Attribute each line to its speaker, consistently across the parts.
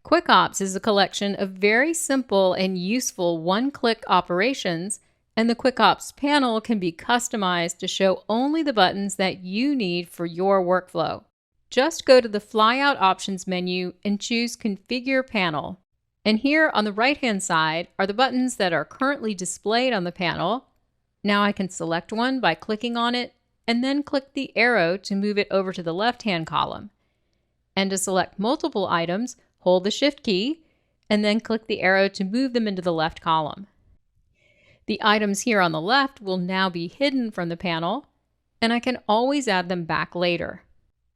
Speaker 1: QuickOps is a collection of very simple and useful one-click operations, and the QuickOps panel can be customized to show only the buttons that you need for your workflow. Just go to the Flyout Options menu and choose Configure Panel. And here on the right-hand side are the buttons that are currently displayed on the panel. Now I can select one by clicking on it and then click the arrow to move it over to the left-hand column. And to select multiple items, hold the Shift key and then click the arrow to move them into the left column. The items here on the left will now be hidden from the panel, and I can always add them back later.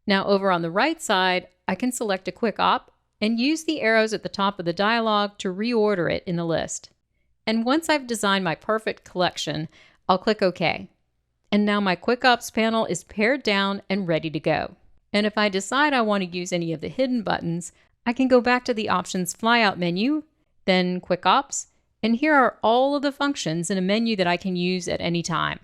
Speaker 1: Now over on the right side, I can select a QuickOp and use the arrows at the top of the dialog to reorder it in the list. And once I've designed my perfect collection, I'll click OK. And now my QuickOps panel is pared down and ready to go. And if I decide I want to use any of the hidden buttons, I can go back to the Options Flyout menu, then QuickOps, and here are all of the functions in a menu that I can use at any time.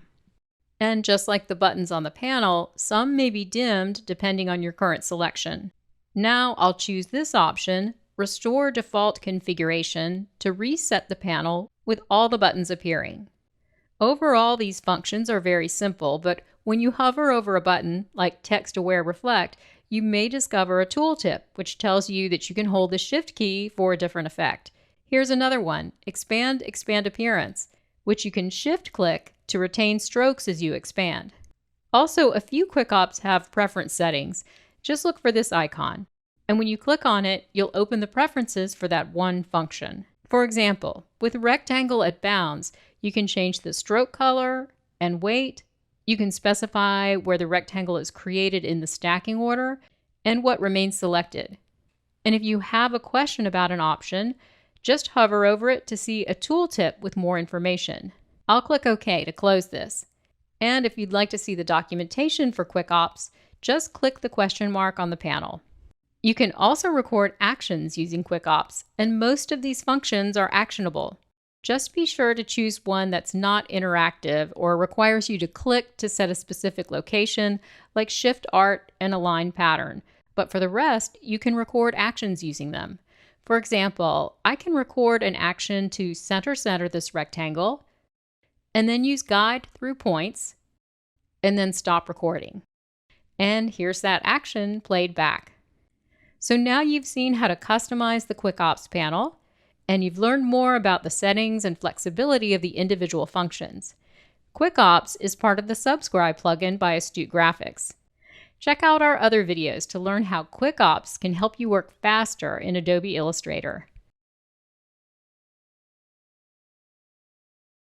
Speaker 1: And just like the buttons on the panel, some may be dimmed depending on your current selection. Now I'll choose this option, Restore Default Configuration, to reset the panel with all the buttons appearing. Overall, these functions are very simple, but when you hover over a button, like Text Aware Reflect, you may discover a tooltip which tells you that you can hold the Shift key for a different effect. Here's another one, Expand Appearance, which you can shift-click to retain strokes as you expand. Also, a few QuickOps have preference settings. Just look for this icon, and when you click on it, you'll open the preferences for that one function. For example, with Rectangle at Bounds, you can change the stroke color and weight. You can specify where the rectangle is created in the stacking order and what remains selected. And if you have a question about an option, just hover over it to see a tooltip with more information. I'll click OK to close this. And if you'd like to see the documentation for QuickOps, just click the question mark on the panel. You can also record actions using QuickOps, and most of these functions are actionable. Just be sure to choose one that's not interactive or requires you to click to set a specific location, like Shift Art and Align Pattern. But for the rest, you can record actions using them. For example, I can record an action to center this rectangle, and then use Guide through points, and then stop recording. And here's that action played back. So now you've seen how to customize the QuickOps panel, and you've learned more about the settings and flexibility of the individual functions. QuickOps is part of the Subscribe plugin by Astute Graphics. Check out our other videos to learn how QuickOps can help you work faster in Adobe Illustrator.